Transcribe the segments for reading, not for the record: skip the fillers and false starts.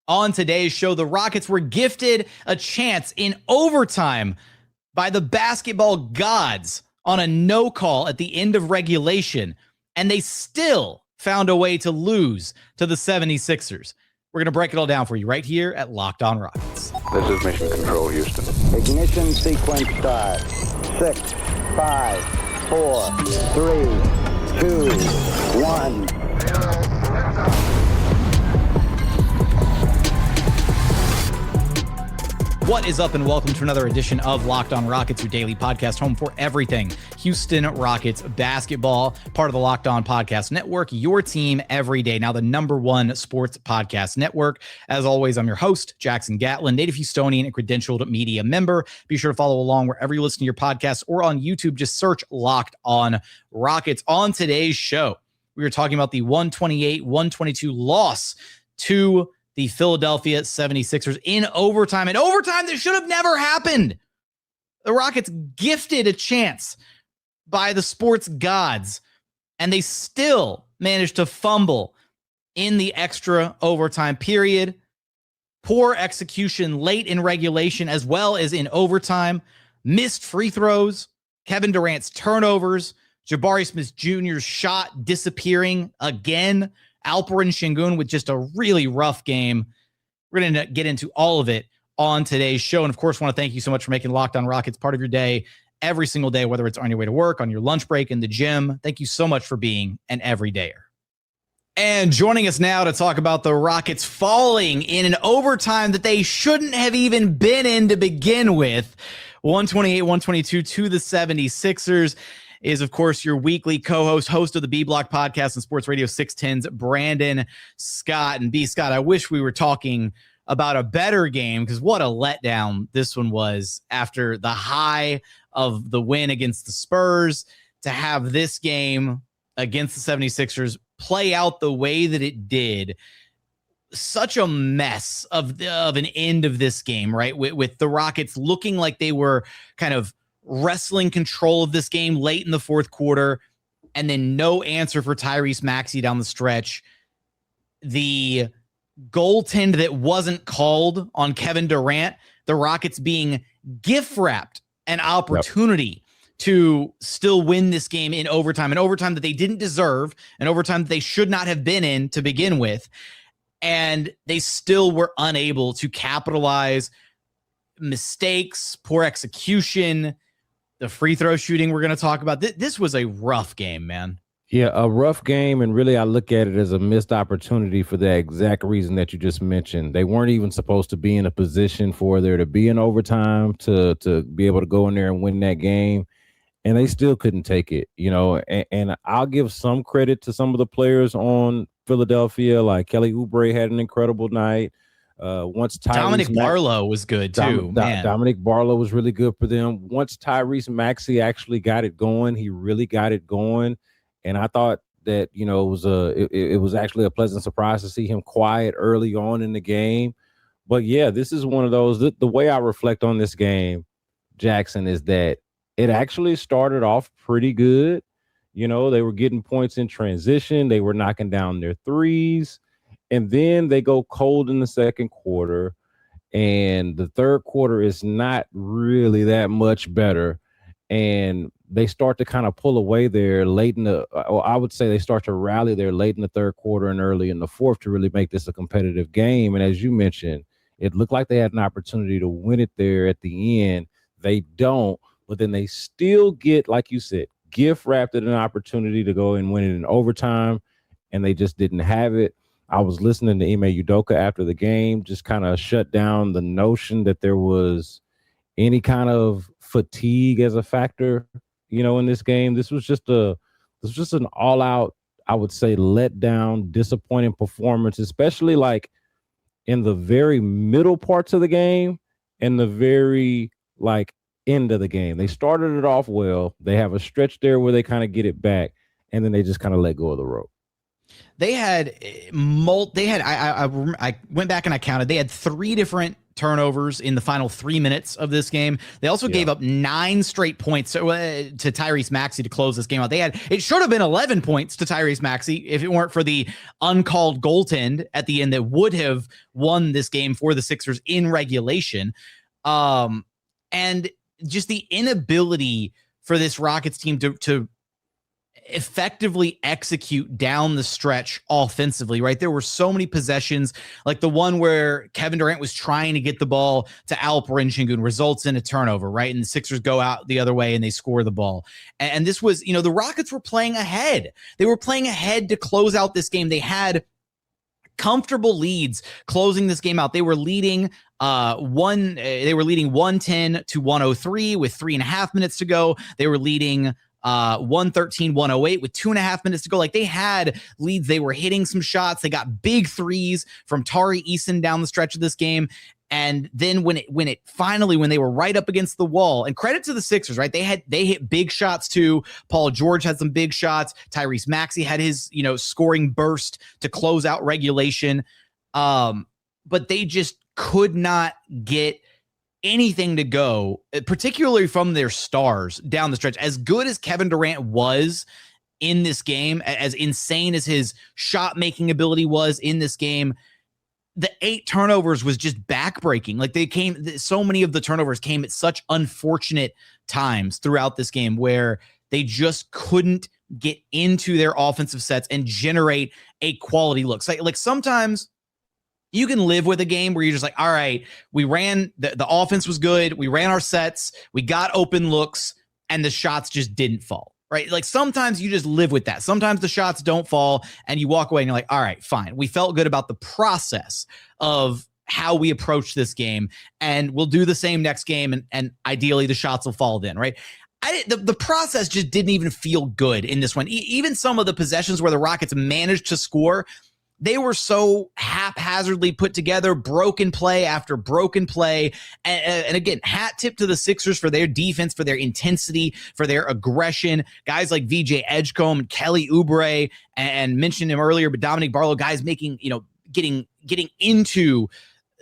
On today's show, the Rockets were gifted a chance in overtime by the basketball gods on a no call at the end of regulation, and they still found a way to lose to the 76ers. We're going to break it all down for you right here at Locked On Rockets. This is Mission Control, Houston. Ignition sequence start. 6, 5, 4, 3, 2, 1. What is up, and welcome to another edition of Locked On Rockets, your daily podcast home for everything Houston Rockets basketball, part of the Locked On Podcast Network, your team every day. Now, the #1 sports podcast network. As always, I'm your host, Jackson Gatlin, native Houstonian and credentialed media member. Be sure to follow along wherever you listen to your podcasts or on YouTube. Just search Locked On Rockets. On today's show, we were talking about the 128-122 loss to the Philadelphia 76ers in overtime. In overtime that should have never happened. The Rockets gifted a chance by the sports gods, and they still managed to fumble in the extra overtime period. Poor execution late in regulation as well as in overtime. Missed free throws. Kevin Durant's turnovers. Jabari Smith Jr.'s shot disappearing again. Alperen Sengun with just a really rough game. We're going to get into all of it on today's show. And of course, want to thank you so much for making Locked On Rockets part of your day every single day, whether it's on your way to work, on your lunch break, in the gym. Thank you so much for being an everydayer. And joining us now to talk about the Rockets falling in an overtime that they shouldn't have even been in to begin with, 128-122 to the 76ers, is, of course, your weekly co-host, host of the B-Block podcast and Sports Radio 610's Brandon Scott. And B, Scott, I wish we were talking about a better game, because what a letdown this one was after the high of the win against the Spurs. To have this game against the 76ers play out the way that it did, such a mess of an end of this game, right? With the Rockets looking like they were kind of wrestling control of this game late in the fourth quarter, and then no answer for Tyrese Maxey down the stretch. The goaltend that wasn't called on Kevin Durant, the Rockets being gift-wrapped an opportunity to still win this game in overtime, an overtime that they didn't deserve, an overtime that they should not have been in to begin with, and they still were unable to capitalize. Mistakes, poor execution, the free throw shooting we're going to talk about. This was a rough game, man. Yeah, a rough game, and really I look at it as a missed opportunity for the exact reason that you just mentioned. They weren't even supposed to be in a position for there to be an overtime to be able to go in there and win that game, and they still couldn't take it, you know. And I'll give some credit to some of the players on Philadelphia, like Kelly Oubre had an incredible night. Once Dominic Barlow was good too. Dominic Barlow was really good for them. Once Tyrese Maxey actually got it going, he really got it going, and I thought that, you know, it was actually a pleasant surprise to see him quiet early on in the game. But yeah, this is one of those. The way I reflect on this game, Jackson, is that it actually started off pretty good. You know, they were getting points in transition. They were knocking down their threes. And then they go cold in the second quarter, and the third quarter is not really that much better. And they start to kind of pull away there late in I would say they start to rally there late in the third quarter and early in the fourth to really make this a competitive game. And as you mentioned, it looked like they had an opportunity to win it there at the end. They don't, but then they still get, like you said, gift wrapped at an opportunity to go and win it in overtime, and they just didn't have it. I was listening to Ime Udoka after the game, just kind of shut down the notion that there was any kind of fatigue as a factor, you know, in this game. This was just an all-out, I would say, let down, disappointing performance, especially like in the very middle parts of the game and the very like end of the game. They started it off well. They have a stretch there where they kind of get it back, and then they just kind of let go of the rope. They had I went back and I counted. They had 3 different turnovers in the final 3 minutes of this game. They also gave up 9 straight points to Tyrese Maxey to close this game out. It should have been 11 points to Tyrese Maxey if it weren't for the uncalled goaltend at the end that would have won this game for the Sixers in regulation. And just the inability for this Rockets team to effectively execute down the stretch offensively, right? There were so many possessions, like the one where Kevin Durant was trying to get the ball to Alperen Sengun, results in a turnover, right? And the Sixers go out the other way and they score the ball. And this was, the Rockets were playing ahead. They were playing ahead to close out this game. They had comfortable leads closing this game out. They were leading 110 to 103 with 3.5 minutes to go. They were leading 113-108 with 2.5 minutes to go. Like, they had leads. They were hitting some shots. They got big threes from Tari, Eason down the stretch of this game. And then when they were right up against the wall, and credit to the Sixers, right? They hit big shots too. Paul George had some big shots. Tyrese Maxey had his, scoring burst to close out regulation. But they just could not get anything to go, particularly from their stars down the stretch. As good as Kevin Durant was in this game, as insane as his shot making ability was in this game, the 8 turnovers was just backbreaking. Like, so many of the turnovers came at such unfortunate times throughout this game where they just couldn't get into their offensive sets and generate a quality look. So, like sometimes you can live with a game where you're just like, all right, we ran, the offense was good. We ran our sets. We got open looks and the shots just didn't fall, right? Like, sometimes you just live with that. Sometimes the shots don't fall and you walk away and you're like, all right, fine. We felt good about the process of how we approach this game, and we'll do the same next game. And ideally the shots will fall then, right? The process just didn't even feel good in this one. Even some of the possessions where the Rockets managed to score, they were so haphazardly put together, broken play after broken play. And again, hat tip to the Sixers for their defense, for their intensity, for their aggression. Guys like VJ Edgecombe and Kelly Oubre, and mentioned him earlier, but Dominic Barlow, guys making, getting into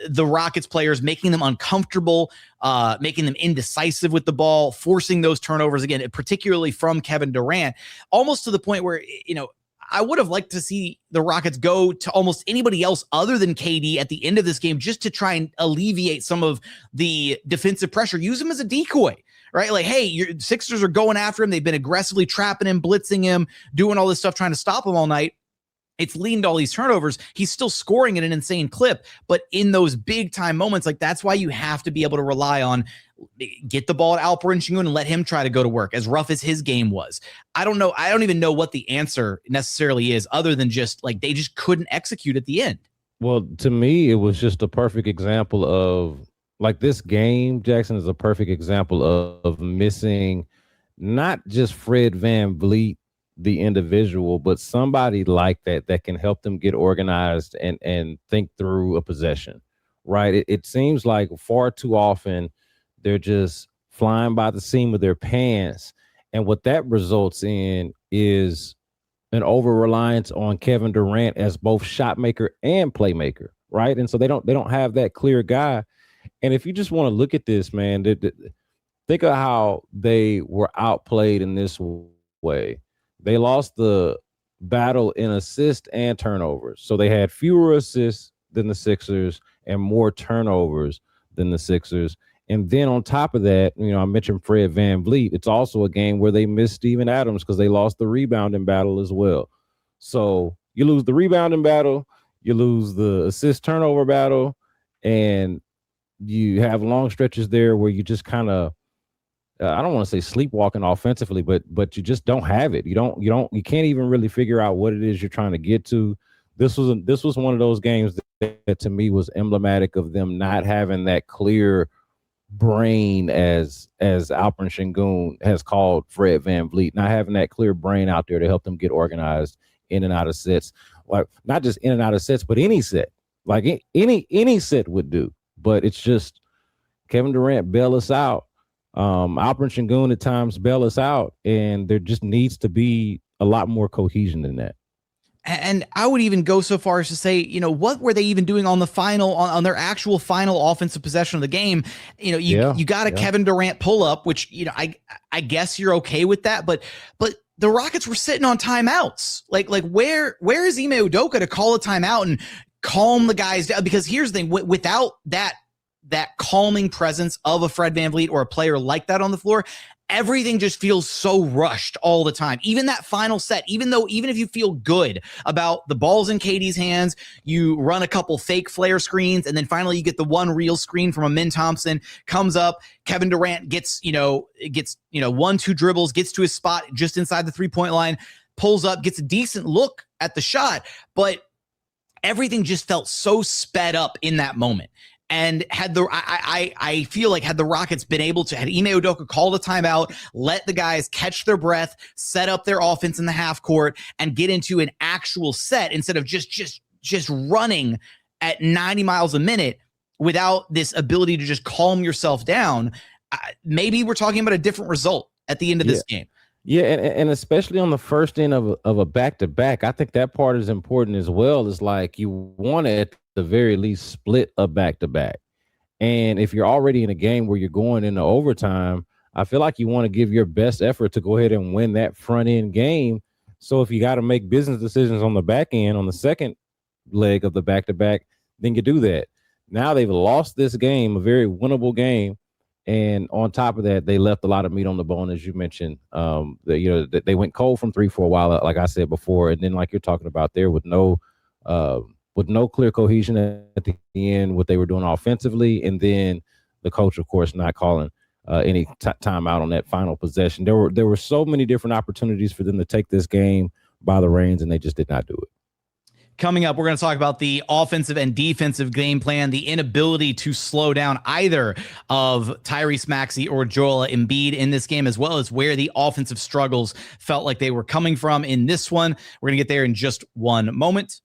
the Rockets players, making them uncomfortable, making them indecisive with the ball, forcing those turnovers again, particularly from Kevin Durant, almost to the point where, I would have liked to see the Rockets go to almost anybody else other than KD at the end of this game, just to try and alleviate some of the defensive pressure. Use him as a decoy, right? Like, hey, your Sixers are going after him. They've been aggressively trapping him, blitzing him, doing all this stuff, trying to stop him all night. It's leading to all these turnovers. He's still scoring at an insane clip, but in those big time moments, like, that's why you have to be able to rely on, get the ball at Alperen Sengun and let him try to go to work, as rough as his game was. I don't know. I don't even know what the answer necessarily is, other than just like, they just couldn't execute at the end. Well, to me, it was just a perfect example of, like, this game, Jackson, is a perfect example of missing not just Fred VanVleet, the individual, but somebody like that can help them get organized and think through a possession, right? It seems like far too often they're just flying by the seam of their pants. And what that results in is an over-reliance on Kevin Durant as both shot maker and playmaker, right? And so they don't have that clear guy. And if you just want to look at this, man, think of how they were outplayed in this way. They lost the battle in assists and turnovers. So they had fewer assists than the Sixers and more turnovers than the Sixers. And then on top of that, I mentioned Fred VanVleet. It's also a game where they missed Steven Adams because they lost the rebounding battle as well. So you lose the rebounding battle, you lose the assist turnover battle, and you have long stretches there where you just kind of, I don't want to say sleepwalking offensively, but you just don't have it. You can't even really figure out what it is you're trying to get to. This was one of those games that to me was emblematic of them not having that clear brain, as Alperen Sengun has called Fred VanVleet, not having that clear brain out there to help them get organized in and out of sets. Like, not just in and out of sets, but any set. Like, any set would do. But it's just Kevin Durant bail us out. Alperen Sengun at times bail us out, and there just needs to be a lot more cohesion than that. And I would even go so far as to say, what were they even doing on the final, on their actual final offensive possession of the game? You got a Kevin Durant pull up, which, I guess you're okay with that, but the Rockets were sitting on timeouts. Like where is Ime Udoka to call a timeout and calm the guys down? Because here's the thing, without that calming presence of a Fred VanVleet or a player like that on the floor, everything just feels so rushed all the time. Even that final set, even if you feel good about the ball's in KD's hands, you run a couple fake flare screens, and then finally you get the one real screen from Amen Thompson, comes up, Kevin Durant gets 1-2 dribbles, gets to his spot just inside the 3-point line, pulls up, gets a decent look at the shot, but everything just felt so sped up in that moment. And I feel like had the Rockets been able to, had Ime Udoka called a timeout, let the guys catch their breath, set up their offense in the half court, and get into an actual set instead of just running at 90 miles a minute without this ability to just calm yourself down, maybe we're talking about a different result at the end of this game. Yeah, and especially on the first end of a back-to-back, I think that part is important as well. Is like you want to, at the very least, split a back-to-back. And if you're already in a game where you're going into overtime, I feel like you want to give your best effort to go ahead and win that front-end game. So if you got to make business decisions on the back end, on the second leg of the back-to-back, then you do that. Now they've lost this game, a very winnable game. And on top of that, they left a lot of meat on the bone, as you mentioned. They went cold from three for a while, like I said before, and then like you're talking about there, with no clear cohesion at the end, what they were doing offensively, and then the coach, of course, not calling any time out on that final possession. There were so many different opportunities for them to take this game by the reins, and they just did not do it. Coming up, we're going to talk about the offensive and defensive game plan, the inability to slow down either of Tyrese Maxey or Joel Embiid in this game, as well as where the offensive struggles felt like they were coming from in this one. We're going to get there in just one moment.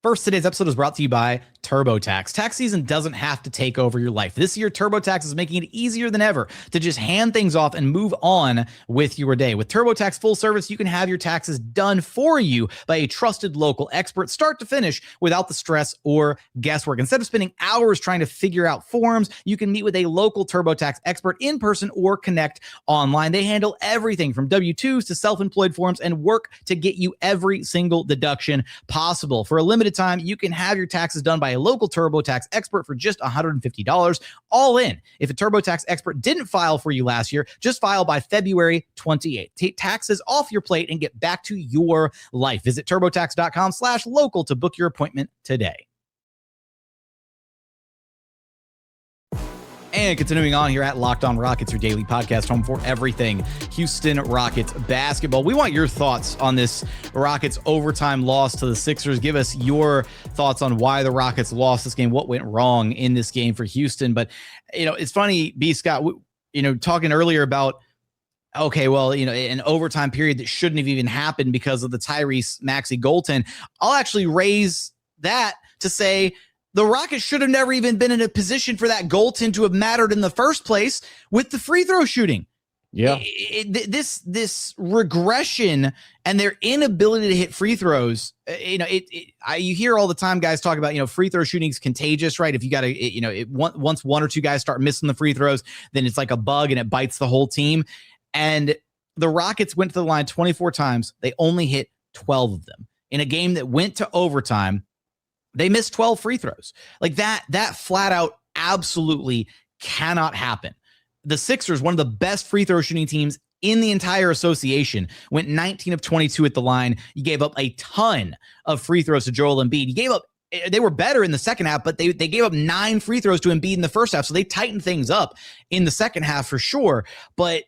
First, today's episode is brought to you by TurboTax. Tax season doesn't have to take over your life. This year, TurboTax is making it easier than ever to just hand things off and move on with your day. With TurboTax full service, you can have your taxes done for you by a trusted local expert, start to finish, without the stress or guesswork. Instead of spending hours trying to figure out forms, you can meet with a local TurboTax expert in person or connect online. They handle everything from W-2s to self-employed forms and work to get you every single deduction possible. For a limited time, you can have your taxes done by a local TurboTax expert for just $150 all in. If a TurboTax expert didn't file for you last year, just file by February 28th. Take taxes off your plate and get back to your life. Visit TurboTax.com/local to book your appointment today. And continuing on here at Locked On Rockets, your daily podcast, home for everything Houston Rockets basketball. We want your thoughts on this Rockets overtime loss to the Sixers. Give us your thoughts on why the Rockets lost this game, what went wrong in this game for Houston. But, it's funny, B. Scott, talking earlier about, okay, well, an overtime period that shouldn't have even happened because of the Tyrese Maxey goaltend. I'll actually raise that to say, the Rockets should have never even been in a position for that goaltend to have mattered in the first place with the free throw shooting. Yeah. This regression and their inability to hit free throws, you hear all the time guys talk about, free throw shooting is contagious, right? If you got to, once one or two guys start missing the free throws, then it's like a bug and it bites the whole team. And the Rockets went to the line 24 times. They only hit 12 of them. In a game that went to overtime, they missed 12 free throws. Like that flat out absolutely cannot happen. The Sixers, one of the best free throw shooting teams in the entire association, went 19 of 22 at the line. You gave up a ton of free throws to Joel Embiid. They were better in the second half, but they gave up 9 free throws to Embiid in the first half. So they tightened things up in the second half for sure. But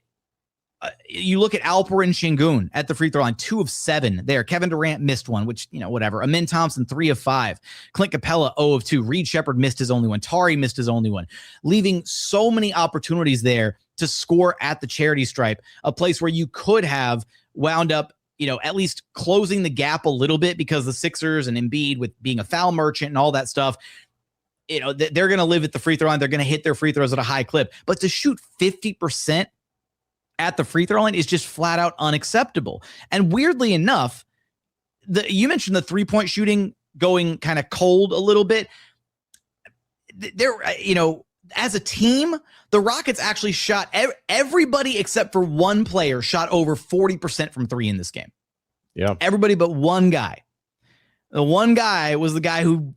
you look at Alperen Sengun at the free throw line, 2 of 7 there. Kevin Durant missed one, which, whatever. Amen Thompson, 3 of 5. Clint Capela, 0 of 2. Reed Sheppard missed his only one. Tari missed his only one, leaving so many opportunities there to score at the charity stripe, a place where you could have wound up, at least closing the gap a little bit, because the Sixers and Embiid, with being a foul merchant and all that stuff, they're going to live at the free throw line. They're going to hit their free throws at a high clip. But to shoot 50% at the free throw line is just flat out unacceptable. And weirdly enough, you mentioned the 3-point shooting going kind of cold a little bit. There, as a team, the Rockets actually shot everybody except for one player shot over 40% from three in this game. Yeah. Everybody but one guy. The one guy was the guy who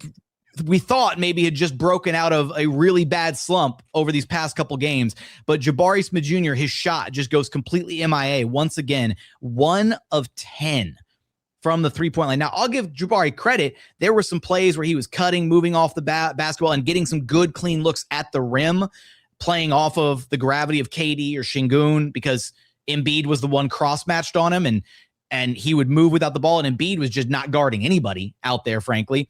we thought maybe had just broken out of a really bad slump over these past couple games. But Jabari Smith Jr., his shot just goes completely MIA. Once again, 1 of 10 from the 3-point line. Now, I'll give Jabari credit. There were some plays where he was cutting, moving off the basketball, and getting some good, clean looks at the rim, playing off of the gravity of KD or Sengun, because Embiid was the one cross-matched on him, and he would move without the ball, and Embiid was just not guarding anybody out there, frankly.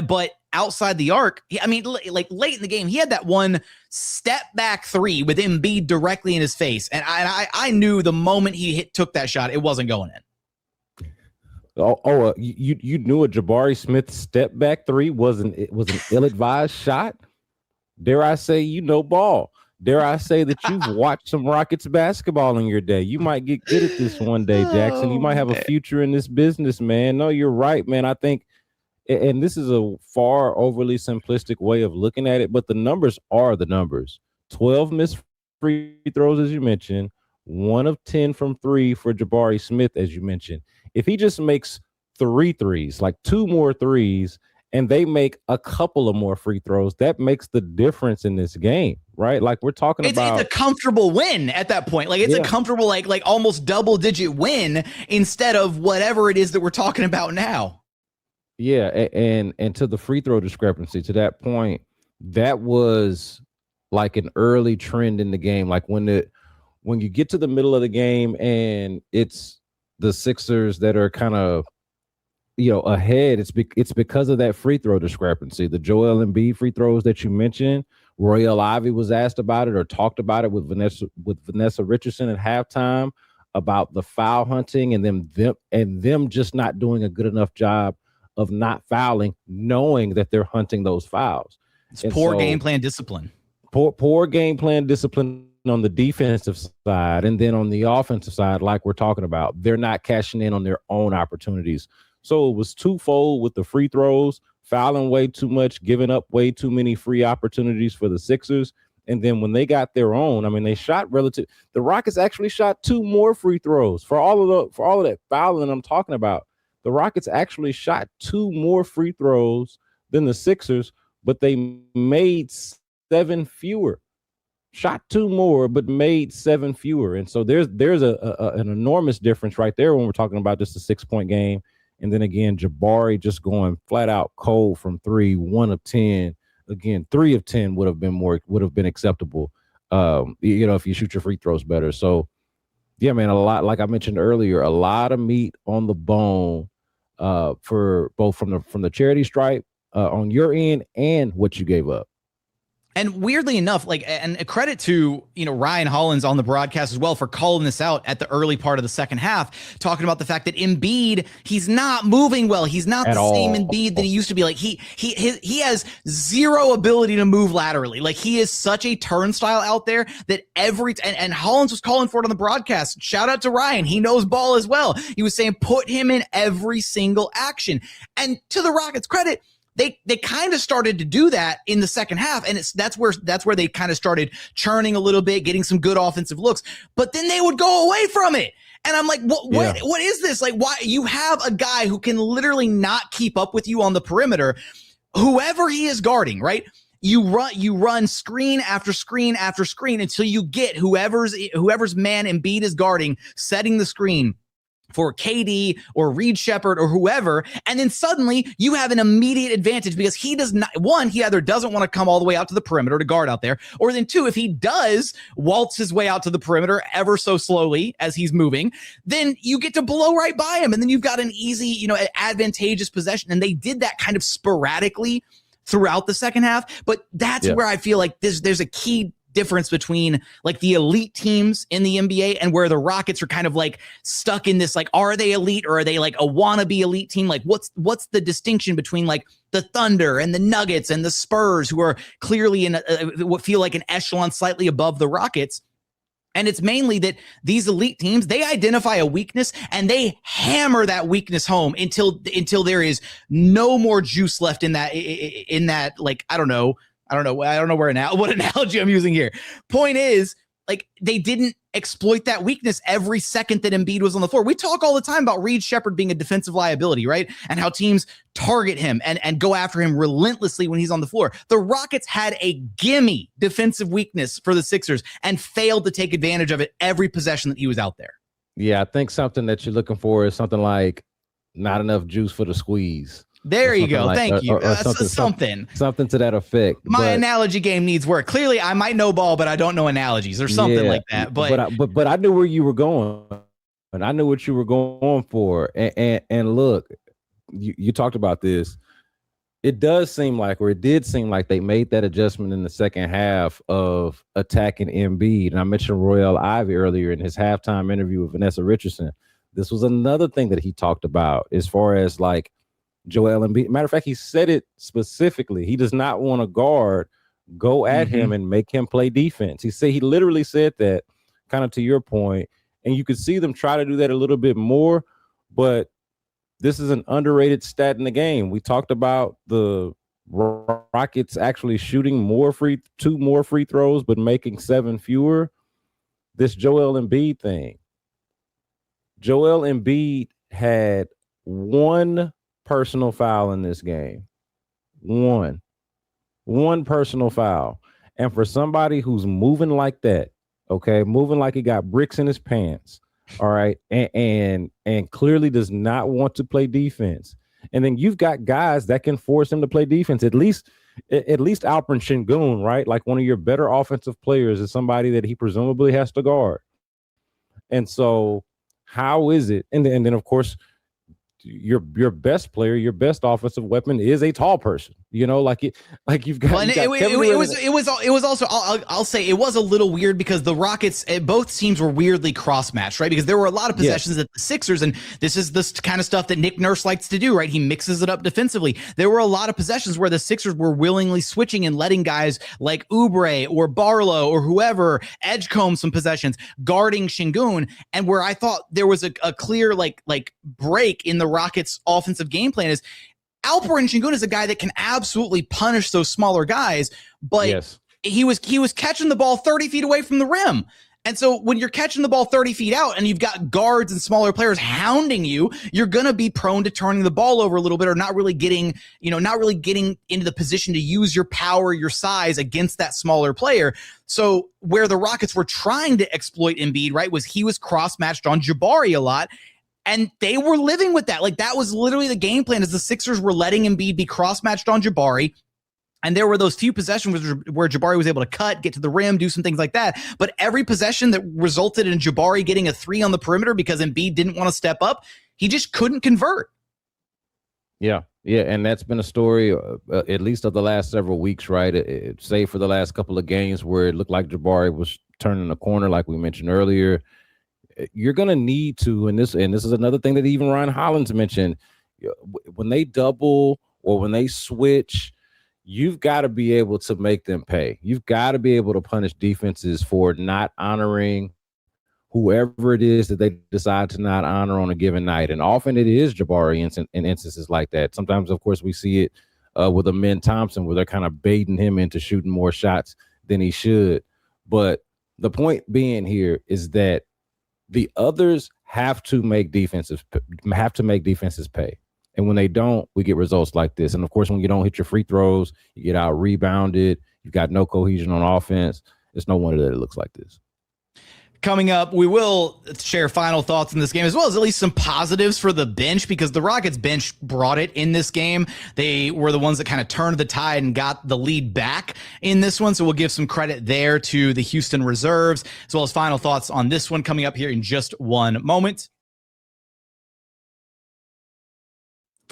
But outside the arc, like late in the game, he had that one step back 3 with Embiid directly in his face. And I knew the moment he took that shot, it wasn't going in. You knew a Jabari Smith step back 3 was an ill-advised shot? Dare I say, ball. Dare I say that you've watched some Rockets basketball in your day. You might get good at this one day, Jackson. You might have a future in this business, man. No, you're right, man. I think, and this is a far overly simplistic way of looking at it, but the numbers are the numbers. 12 missed free throws, as you mentioned. 1 of 10 from 3 for Jabari Smith, as you mentioned. If he just makes 3 threes, like 2 more threes, and they make a couple of more free throws, that makes the difference in this game, right? Like we're talking about. It's a comfortable win at that point. Like it's a comfortable, like almost double-digit win instead of whatever it is that we're talking about now. Yeah, and to the free throw discrepancy, to that point, that was like an early trend in the game. Like when you get to the middle of the game and it's the Sixers that are kind of ahead, it's because of that free throw discrepancy. The Joel Embiid free throws that you mentioned, Royal Ivy was asked about it or talked about it with Vanessa Richardson at halftime about the foul hunting and them just not doing a good enough job of not fouling, knowing that they're hunting those fouls. It's poor game plan discipline. Poor game plan discipline on the defensive side, and then on the offensive side, like we're talking about, they're not cashing in on their own opportunities. So it was twofold with the free throws, fouling way too much, giving up way too many free opportunities for the Sixers. And then when they got their own, they shot the Rockets actually shot 2 more free throws for all of that fouling I'm talking about. The Rockets actually shot 2 more free throws than the Sixers, but they made 7 fewer. Shot 2 more, but made 7 fewer. And so there's an enormous difference right there when we're talking about just a 6-point game. And then again, Jabari just going flat out cold from 3, 1 of 10. Again, 3 of 10 would have been acceptable. If you shoot your free throws better. So yeah, man, a lot, like I mentioned earlier, a lot of meat on the bone for both from the charity stripe on your end and what you gave up. And weirdly enough, and a credit to, Ryan Hollins on the broadcast as well for calling this out at the early part of the second half, talking about the fact that Embiid, he's not moving well. He's not the same Embiid that he used to be. Like he has zero ability to move laterally. Like he is such a turnstile out there that and Hollins was calling for it on the broadcast. Shout out to Ryan. He knows ball as well. He was saying, put him in every single action. And to the Rockets' credit, They kind of started to do that in the second half, and that's where they kind of started churning a little bit, getting some good offensive looks. But then they would go away from it, and I'm like, what is this? Like, why you have a guy who can literally not keep up with you on the perimeter, whoever he is guarding, right? You run screen after screen after screen until you get whoever's man Embiid is guarding, setting the screen for KD or Reed Sheppard or whoever, and then suddenly you have an immediate advantage because he does not, one, he either doesn't want to come all the way out to the perimeter to guard out there, or then 2, if he does waltz his way out to the perimeter ever so slowly as he's moving, then you get to blow right by him, and then you've got an easy, advantageous possession. And they did that kind of sporadically throughout the second half, but that's where I feel like there's a key difference between like the elite teams in the NBA and where the Rockets are kind of like stuck in this, like, are they elite or are they like a wannabe elite team? Like what's the distinction between like the Thunder and the Nuggets and the Spurs, who are clearly in what feel like an echelon slightly above the Rockets? And it's mainly that these elite teams, they identify a weakness and they hammer that weakness home until there is no more juice left in that, like, I don't know what analogy I'm using here. Point is, like, they didn't exploit that weakness every second that Embiid was on the floor. We talk all the time about Reed Sheppard being a defensive liability, right? And how teams target him and go after him relentlessly when he's on the floor. The Rockets had a gimme defensive weakness for the Sixers and failed to take advantage of it every possession that he was out there. Yeah, I think something that you're looking for is something like not enough juice for the squeeze. There you go. Like, thank you. Or something to that effect. My analogy game needs work. Clearly, I might know ball, but I don't know analogies or something like that. But I knew where you were going, and I knew what you were going for. And look, you talked about this. It did seem like they made that adjustment in the second half of attacking Embiid. And I mentioned Royal Ivey earlier in his halftime interview with Vanessa Richardson. This was another thing that he talked about as far as like Joel Embiid. Matter of fact, he said it specifically. He does not want a guard go at him and make him play defense. He literally said that, kind of to your point, and you could see them try to do that a little bit more, but this is an underrated stat in the game. We talked about the Rockets actually shooting two more free throws, but making 7 fewer. This Joel Embiid thing. Joel Embiid had 1 personal foul in this game. One personal foul. And for somebody who's moving like that, okay, moving like he got bricks in his pants, all right, and clearly does not want to play defense. And then you've got guys that can force him to play defense. At least Alperen Sengun, right? Like one of your better offensive players is somebody that he presumably has to guard. And so how is it? And then of course, your best player, your best offensive weapon is a tall person. You know, like you've got. Well, it was also. I'll say it was a little weird because the Rockets, both teams were weirdly cross matched, right? Because there were a lot of possessions that the Sixers, and this is the kind of stuff that Nick Nurse likes to do, right? He mixes it up defensively. There were a lot of possessions where the Sixers were willingly switching and letting guys like Oubre or Barlow or whoever edgecomb some possessions, guarding Sengun, and where I thought there was a clear like break in the Rockets' offensive game plan is Alperen Sengun is a guy that can absolutely punish those smaller guys, but he was catching the ball 30 feet away from the rim. And so when you're catching the ball 30 feet out and you've got guards and smaller players hounding you, you're going to be prone to turning the ball over a little bit or not really getting into the position to use your power, your size against that smaller player. So where the Rockets were trying to exploit Embiid, right, was he was cross-matched on Jabari a lot. And they were living with that. Like, that was literally the game plan, as the Sixers were letting Embiid be cross-matched on Jabari. And there were those few possessions where Jabari was able to cut, get to the rim, do some things like that. But every possession that resulted in Jabari getting a 3 on the perimeter because Embiid didn't want to step up, he just couldn't convert. Yeah. And that's been a story, at least of the last several weeks, right? Save for the last couple of games where it looked like Jabari was turning the corner, like we mentioned earlier. You're going to need to, and this is another thing that even Ryan Hollins mentioned, when they double or when they switch, you've got to be able to make them pay. You've got to be able to punish defenses for not honoring whoever it is that they decide to not honor on a given night. And often it is Jabari in instances like that. Sometimes, of course, we see it with Amen Thompson, where they're kind of baiting him into shooting more shots than he should. But the point being here is that the others have to make defenses pay. And when they don't, we get results like this. And of course, when you don't hit your free throws, you get out rebounded. You've got no cohesion on offense. It's no wonder that it looks like this. Coming up, we will share final thoughts in this game, as well as at least some positives for the bench, because the Rockets bench brought it in this game. They were the ones that kind of turned the tide and got the lead back in this one. So we'll give some credit there to the Houston reserves, as well as final thoughts on this one coming up here in just one moment.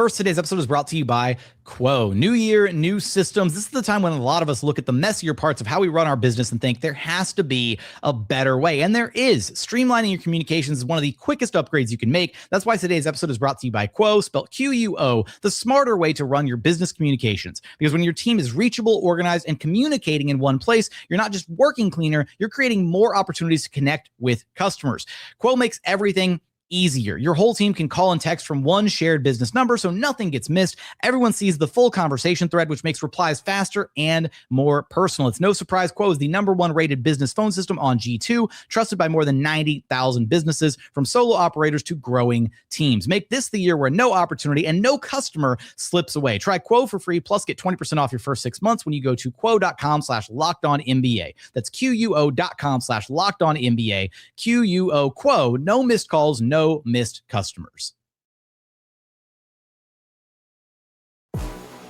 First, today's episode is brought to you by Quo. New year, new systems. This is the time when a lot of us look at the messier parts of how we run our business and think there has to be a better way. And there is. Streamlining your communications is one of the quickest upgrades you can make. That's why today's episode is brought to you by Quo, spelled Q-U-O, the smarter way to run your business communications. Because when your team is reachable, organized, and communicating in one place, you're not just working cleaner, you're creating more opportunities to connect with customers. Quo makes everything easier. Your whole team can call and text from one shared business number, so nothing gets missed. Everyone sees the full conversation thread, which makes replies faster and more personal. It's no surprise Quo is the #1 rated business phone system on G2, trusted by more than 90,000 businesses, from solo operators to growing teams. Make this the year where no opportunity and no customer slips away. Try Quo for free, plus get 20% off your first 6 months when you go to quo.com/lockedonnba. That's QUO.com/lockedonnba. QUO Quo. No missed calls, no missed customers.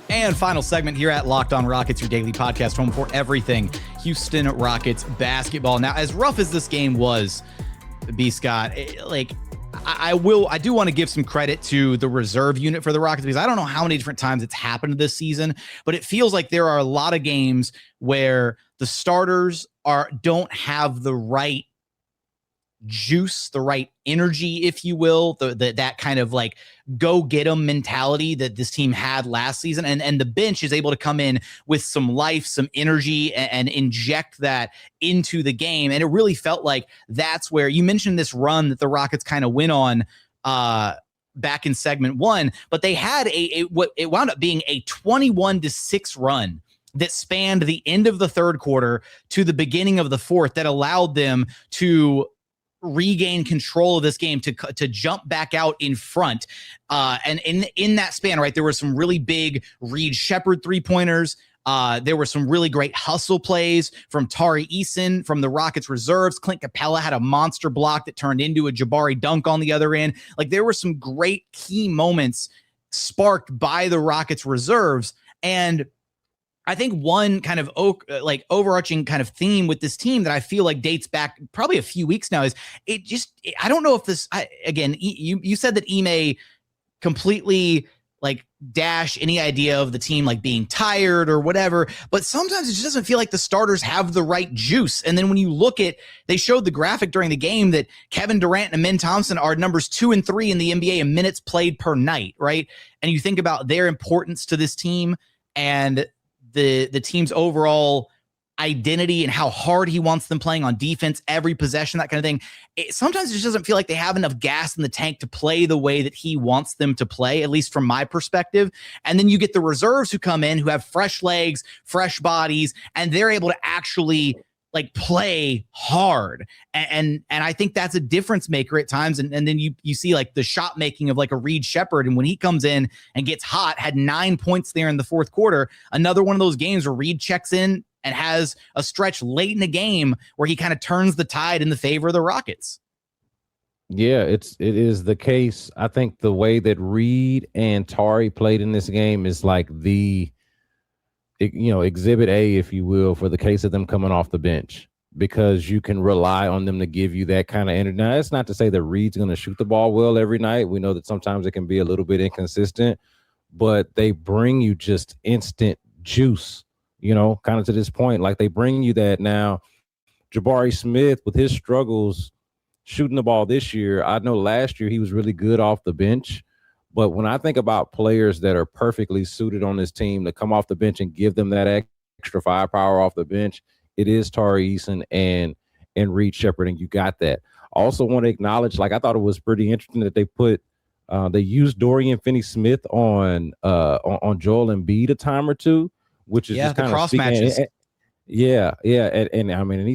And final segment here at Locked On Rockets, your daily podcast home for everything Houston Rockets basketball. Now, as rough as this game was, B. Scott, I do want to give some credit to the reserve unit for the Rockets, because I don't know how many different times it's happened this season, but it feels like there are a lot of games where the starters don't have the right juice, the right energy, if you will, that kind of like go get 'em mentality that this team had last season, and the bench is able to come in with some life, some energy, and inject that into the game. And it really felt like that's where you mentioned this run that the Rockets kind of went on back in segment 1, but they had what it wound up being a 21-6 run that spanned the end of the third quarter to the beginning of the fourth, that allowed them to regain control of this game, to jump back out in front. And in that span, right, there were some really big Reed Sheppard 3-pointers. There were some really great hustle plays from Tari, Eason, from the Rockets reserves. Clint Capela had a monster block that turned into a Jabari dunk on the other end. Like, there were some great key moments sparked by the Rockets reserves. And I think one kind of overarching kind of theme with this team that I feel like dates back probably a few weeks now is I don't know if this, again, you said that Ime completely dash any idea of the team being tired or whatever, but sometimes it just doesn't feel like the starters have the right juice. And then when you look at, they showed the graphic during the game that Kevin Durant and Amen Thompson are numbers 2 and 3 in the NBA in minutes played per night, right? And you think about their importance to this team and the team's overall identity and how hard he wants them playing on defense, every possession, that kind of thing. Sometimes it just doesn't feel like they have enough gas in the tank to play the way that he wants them to play, at least from my perspective. And then you get the reserves who come in, who have fresh legs, fresh bodies, and they're able to actually play hard. And I think that's a difference maker at times. And then you see the shot making of a Reed Sheppard. And when he comes in and gets hot, had 9 points there in the fourth quarter. Another one of those games where Reed checks in and has a stretch late in the game where he kind of turns the tide in the favor of the Rockets. Yeah, it is the case. I think the way that Reed and Tari played in this game is exhibit A, if you will, for the case of them coming off the bench, because you can rely on them to give you that kind of energy. Now, it's not to say that Reed's going to shoot the ball well every night. We know that sometimes it can be a little bit inconsistent, but they bring you just instant juice, kind of to this point. They bring you that. Now, Jabari Smith, with his struggles shooting the ball this year, I know last year he was really good off the bench. But when I think about players that are perfectly suited on this team to come off the bench and give them that extra firepower off the bench, it is Tari, Eason, and Reed Sheppard, and you got that. I also want to acknowledge, I thought it was pretty interesting that they used Dorian Finney-Smith on Joel Embiid a time or two, which is just kind of cross matches. And he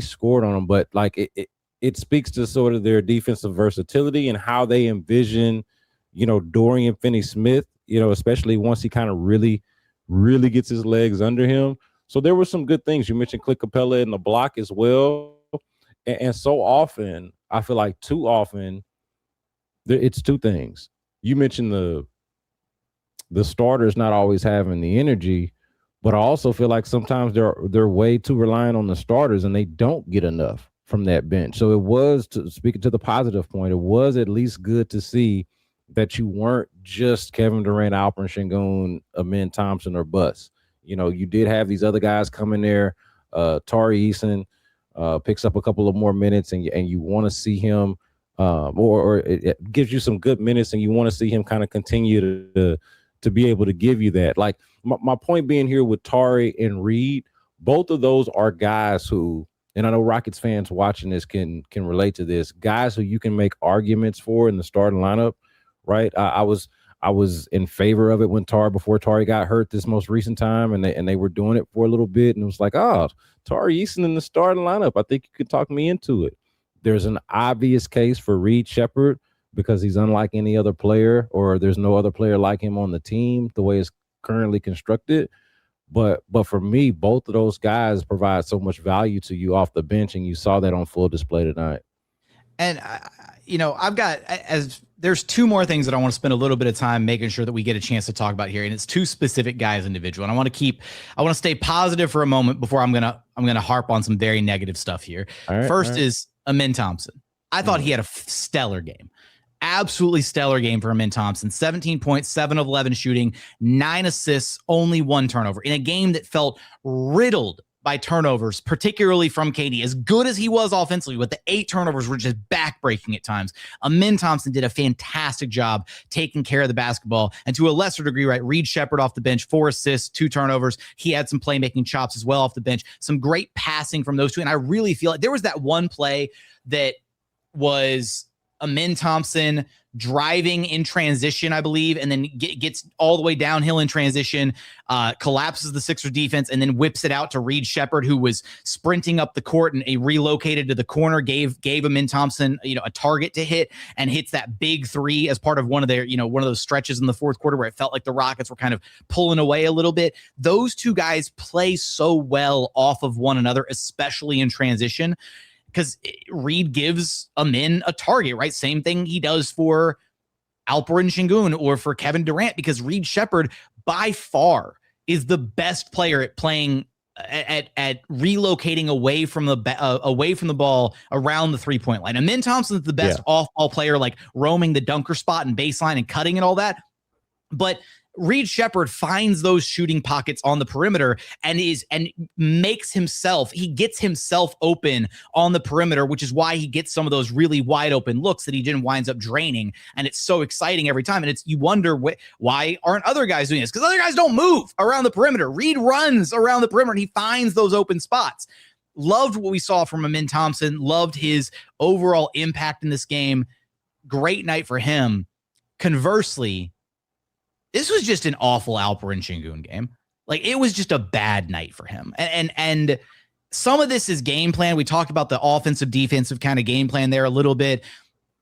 scored on them, but it speaks to sort of their defensive versatility and how they envision Dorian Finney-Smith, especially once he kind of really, really gets his legs under him. So there were some good things. You mentioned Clint Capela in the block as well. And so often, I feel like too often, it's two things. You mentioned the starters not always having the energy, but I also feel like sometimes they're way too reliant on the starters and they don't get enough from that bench. So it was, speaking to the positive point, it was at least good to see that you weren't just Kevin Durant, Alperen Sengun, Amen Thompson, or bust. You know, you did have these other guys come in there. Tari Eason picks up a couple of more minutes, and you want to see him, or it gives you some good minutes, and you want to see him kind of continue to be able to give you that. Like my point being here with Tari and Reed, both of those are guys who, and I know Rockets fans watching this can relate to this, guys who you can make arguments for in the starting lineup, right? I was in favor of it when before Tari got hurt this most recent time, and they were doing it for a little bit, and it was like, oh, Tari Eason in the starting lineup, I think you could talk me into it. There's an obvious case for Reed Sheppard because he's unlike any other player, or there's no other player like him on the team the way it's currently constructed. But for me, both of those guys provide so much value to you off the bench, and you saw that on full display tonight. And, there's two more things that I want to spend a little bit of time making sure that we get a chance to talk about here. And it's two specific guys individual. And I want to stay positive for a moment before I'm going to harp on some very negative stuff here. First is Amen Thompson. I thought he had a stellar game. Absolutely stellar game for Amen Thompson. 17 points, 7 of 11 shooting, 9 assists, only 1 turnover in a game that felt riddled by turnovers, particularly from KD. As good as he was offensively, with the 8 turnovers were just backbreaking at times. Amen Thompson did a fantastic job taking care of the basketball, and to a lesser degree, right, Reed Sheppard off the bench, 4 assists, 2 turnovers. He had some playmaking chops as well off the bench. Some great passing from those two, and I really feel like there was that one play that was Amen Thompson driving in transition, I believe, and then gets all the way downhill in transition, collapses the Sixers defense, and then whips it out to Reed Sheppard, who was sprinting up the court, and he relocated to the corner, gave Amen Thompson, a target to hit, and hits that big 3 as part of one of those stretches in the fourth quarter where it felt like the Rockets were kind of pulling away a little bit. Those two guys play so well off of one another, especially in transition, because Reed gives Amen a target, right? Same thing he does for Alperen Sengun or for Kevin Durant, because Reed Sheppard by far is the best player at playing at relocating away from the ball around the 3-point line. Amen Thompson's the best off-ball player, like roaming the dunker spot and baseline and cutting and all that. But Reed Sheppard finds those shooting pockets on the perimeter and gets himself open on the perimeter, which is why he gets some of those really wide open looks that he then winds up draining. And it's so exciting every time. And you wonder why aren't other guys doing this? Because other guys don't move around the perimeter. Reed runs around the perimeter and he finds those open spots. Loved what we saw from Amen Thompson. Loved his overall impact in this game. Great night for him. Conversely, this was just an awful Alperen Sengun game. Like, it was just a bad night for him. And some of this is game plan. We talked about the offensive defensive kind of game plan there a little bit.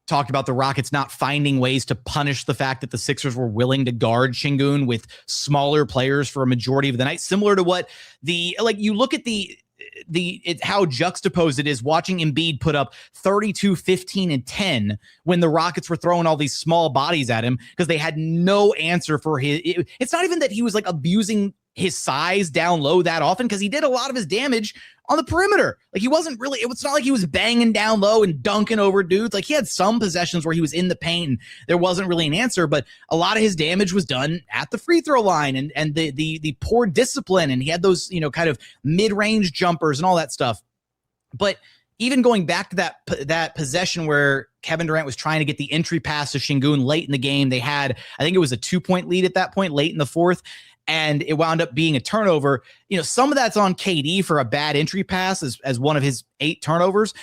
Talked about the Rockets not finding ways to punish the fact that the Sixers were willing to guard Sengun with smaller players for a majority of the night. Similar to what you look at how juxtaposed it is watching Embiid put up 32, 15, and 10 when the Rockets were throwing all these small bodies at him because they had no answer for it's not even that he was like abusing his size down low that often, because he did a lot of his damage on the perimeter. Like, he wasn't really, it's not like he was banging down low and dunking over dudes. Like, he had some possessions where he was in the paint and there wasn't really an answer, but a lot of his damage was done at the free throw line and the poor discipline. And he had those, kind of mid-range jumpers and all that stuff. But even going back to that possession where Kevin Durant was trying to get the entry pass to Sengun late in the game, they had, I think it was a 2-point lead at that point, late in the fourth, and it wound up being a turnover. Some of that's on KD for a bad entry pass as one of his 8 turnovers,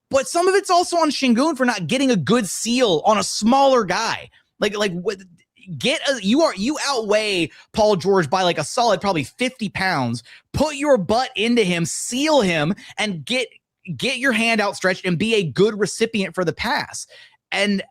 but some of it's also on Sengun for not getting a good seal on a smaller guy. You outweigh Paul George by like a solid probably 50 pounds. Put your butt into him, seal him, and get your hand outstretched and be a good recipient for the pass. And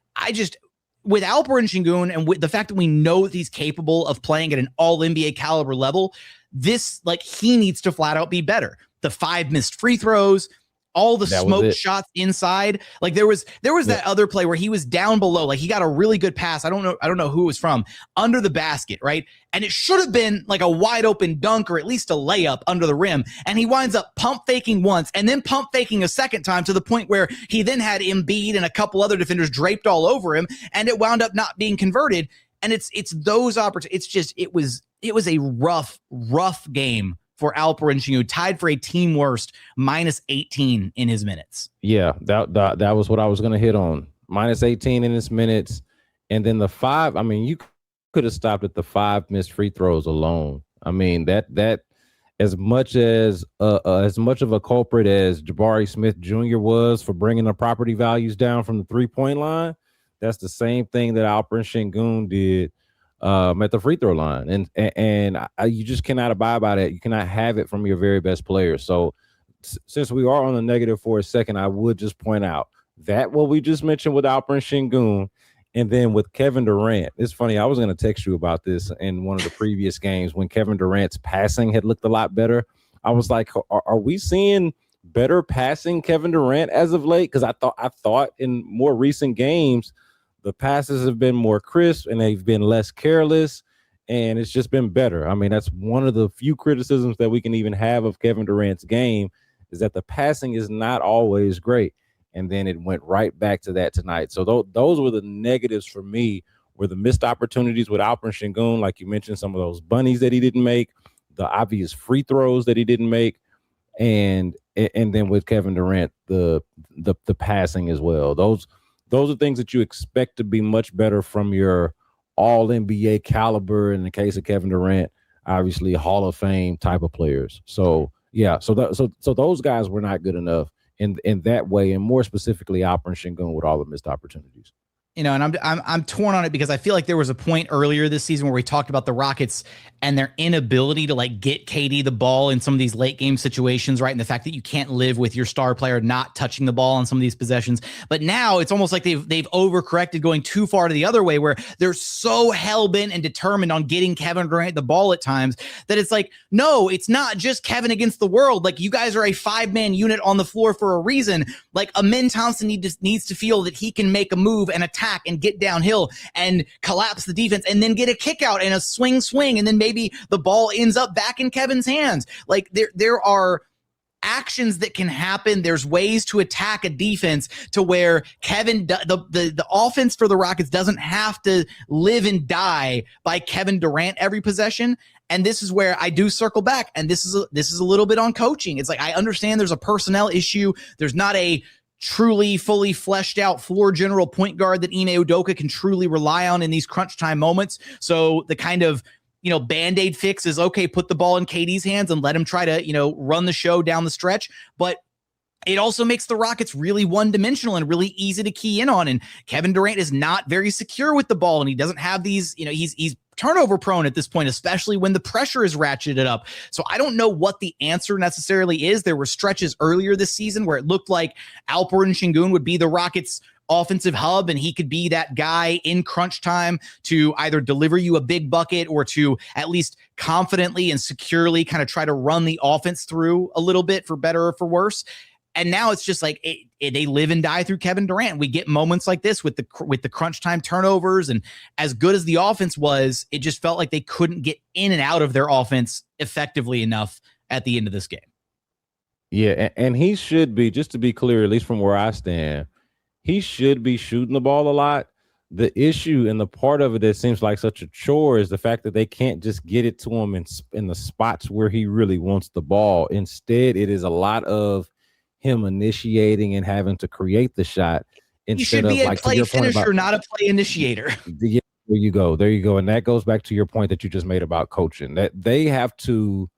with Alperen Sengun and with the fact that we know that he's capable of playing at an all-NBA caliber level, he needs to flat out be better. The 5 missed free throws, all the smoke shots inside. Like there was that other play where he was down below, like he got a really good pass. I don't know who it was from, under the basket, right? And it should have been like a wide open dunk or at least a layup under the rim. And he winds up pump faking once and then pump faking a second time, to the point where he then had Embiid and a couple other defenders draped all over him, and it wound up not being converted. And it's those opportunities. It's just, it was a rough game for Alperen Sengun, tied for a team worst minus 18 in his minutes. Yeah, that was what I was going to hit on. Minus 18 in his minutes. And then the 5, I mean, you could have stopped at the 5 missed free throws alone. I mean, that as much of a culprit as Jabari Smith Jr. was for bringing the property values down from the 3-point line, that's the same thing that Alperen Sengun did at the free throw line. And you just cannot abide by that. You cannot have it from your very best player. So since we are on the negative for a second, I would just point out that what we just mentioned with Alperen Sengun, and then with Kevin Durant, it's funny. I was going to text you about this in one of the previous games when Kevin Durant's passing had looked a lot better. I was like, are we seeing better passing Kevin Durant as of late? Because I thought in more recent games, the passes have been more crisp and they've been less careless, and it's just been better. I mean, that's one of the few criticisms that we can even have of Kevin Durant's game, is that the passing is not always great. And then it went right back to that tonight. So those were the negatives for me, were the missed opportunities with Alperen Sengun, like you mentioned, some of those bunnies that he didn't make, the obvious free throws that he didn't make, and then with Kevin Durant, the passing as well. Those are things that you expect to be much better from your all NBA caliber. In the case of Kevin Durant, obviously Hall of Fame type of players. So yeah, so those guys were not good enough in that way, and more specifically Alperen Sengun with all the missed opportunities. You know, and I'm torn on it, because I feel like there was a point earlier this season where we talked about the Rockets and their inability to like get KD the ball in some of these late game situations, right? And the fact that you can't live with your star player not touching the ball on some of these possessions. But now it's almost like they've overcorrected, going too far to the other way, where they're so hell-bent and determined on getting Kevin Durant the ball at times that it's like, no, it's not just Kevin against the world. Like, you guys are a 5-man unit on the floor for a reason. Like, Amen Thompson needs to feel that he can make a move and attack and get downhill and collapse the defense and then get a kick out and a swing, and then maybe the ball ends up back in Kevin's hands. Like, there are actions that can happen. There's ways to attack a defense to where Kevin, the offense for the Rockets doesn't have to live and die by Kevin Durant every possession. And this is where I do circle back. And this is a little bit on coaching. It's like, I understand there's a personnel issue. There's not a truly fully fleshed out floor general point guard that Ime Udoka can truly rely on in these crunch time moments. So the kind of, Band-Aid fix is, okay, put the ball in KD's hands and let him try to, run the show down the stretch. But it also makes the Rockets really one-dimensional and really easy to key in on. And Kevin Durant is not very secure with the ball, and he doesn't have these, he's turnover prone at this point, especially when the pressure is ratcheted up. So I don't know what the answer necessarily is. There were stretches earlier this season where it looked like Alperen Sengun would be the Rockets' offensive hub, and he could be that guy in crunch time to either deliver you a big bucket or to at least confidently and securely kind of try to run the offense through a little bit, for better or for worse. And now it's just like they live and die through Kevin Durant. We get moments like this with the crunch time turnovers, and as good as the offense was, it just felt like they couldn't get in and out of their offense effectively enough at the end of this game. Yeah, and he should be, just to be clear, at least from where I stand, he should be shooting the ball a lot. The issue and the part of it that seems like such a chore is the fact that they can't just get it to him in the spots where he really wants the ball. Instead, it is a lot of him initiating and having to create the shot. You should be a play finisher, not a play initiator. Yeah, there you go. And that goes back to your point that you just made about coaching, that they have to,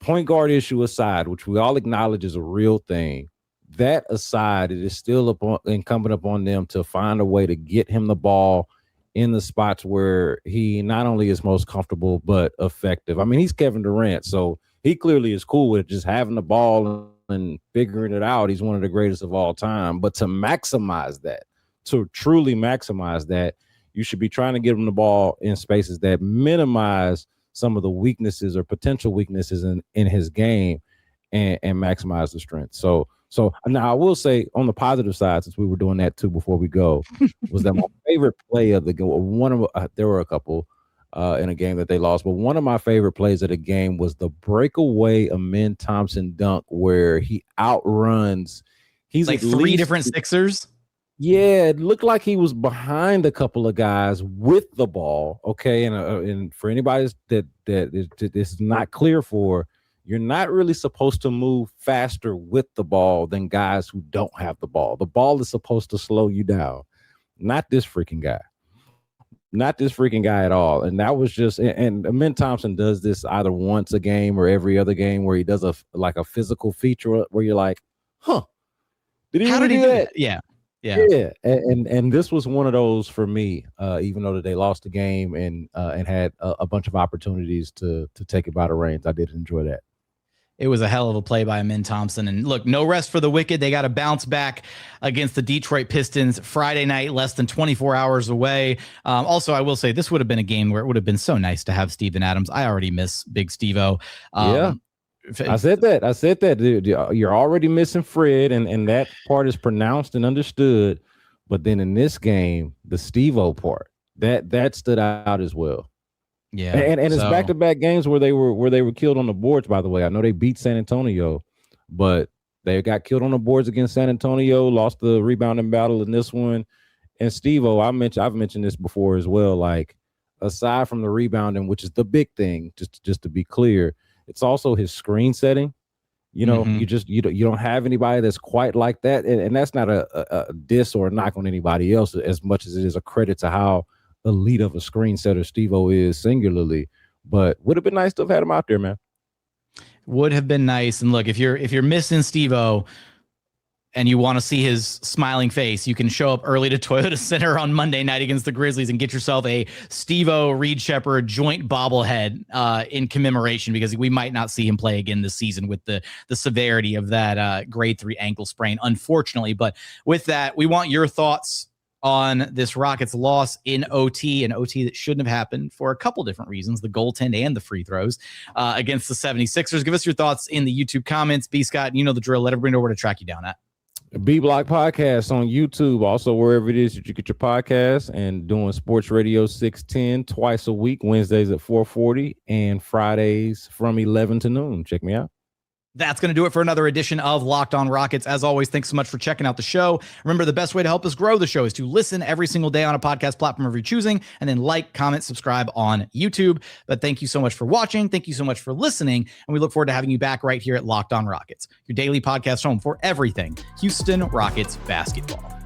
point guard issue aside, which we all acknowledge is a real thing, that aside, it is still incumbent upon them to find a way to get him the ball in the spots where he not only is most comfortable, but effective. I mean, he's Kevin Durant, so he clearly is cool with just having the ball and figuring it out. He's one of the greatest of all time. But to maximize that, to truly maximize that, you should be trying to get him the ball in spaces that minimize some of the weaknesses or potential weaknesses in his game and maximize the strength. So So now I will say on the positive side, since we were doing that too before we go, was that my favorite play of the game. There were a couple in a game that they lost, but one of my favorite plays of the game was the breakaway Amen Thompson dunk where he outruns. He's like three different Sixers. Yeah, it looked like he was behind a couple of guys with the ball. Okay, and for anybody that is not clear for, you're not really supposed to move faster with the ball than guys who don't have the ball. The ball is supposed to slow you down. Not this freaking guy. Not this freaking guy at all. And that was just, and Amen Thompson does this either once a game or every other game where he does a physical feature where you're like, huh, did he really do that? Yeah. And this was one of those for me, even though they lost the game and had a bunch of opportunities to take it by the reins. I did enjoy that. It was a hell of a play by Amen Thompson. And look, no rest for the wicked. They got to bounce back against the Detroit Pistons Friday night, less than 24 hours away. Also, I will say this would have been a game where it would have been so nice to have Steven Adams. I already miss Big Steve-O. Yeah. I said that. Dude, you're already missing Fred, and that part is pronounced and understood. But then in this game, the Steve-O part, that stood out as well. Yeah, and it's back-to-back games where they were killed on the boards. By the way, I know they beat San Antonio, but they got killed on the boards against San Antonio. Lost the rebounding battle in this one. And Steve-O, I've mentioned this before as well. Like, aside from the rebounding, which is the big thing, just to be clear, it's also his screen setting. You know, you don't have anybody that's quite like that, and that's not a diss or a knock on anybody else as much as it is a credit to how elite of a screen setter Steve-O is singularly. But would have been nice to have had him out there, man. Would have been nice. And look, if you're missing Steve-O and you want to see his smiling face, you can show up early to Toyota Center on Monday night against the Grizzlies and get yourself a Steve-O Reed Sheppard joint bobblehead in commemoration, because we might not see him play again this season with the severity of that grade 3 ankle sprain, unfortunately. But with that, we want your thoughts on this Rockets loss in OT, an OT that shouldn't have happened for a couple different reasons, the goaltend and the free throws against the 76ers. Give us your thoughts in the YouTube comments. B. Scott, you know the drill. Let everybody know where to track you down at. B Block Podcast on YouTube, also wherever it is that you get your podcasts, and doing Sports Radio 610 twice a week, Wednesdays at 4:40 and Fridays from 11 to noon. Check me out. That's going to do it for another edition of Locked On Rockets. As always, thanks so much for checking out the show. Remember, the best way to help us grow the show is to listen every single day on a podcast platform of your choosing, and then like, comment, subscribe on YouTube. But thank you so much for watching. Thank you so much for listening. And we look forward to having you back right here at Locked On Rockets, your daily podcast home for everything Houston Rockets basketball.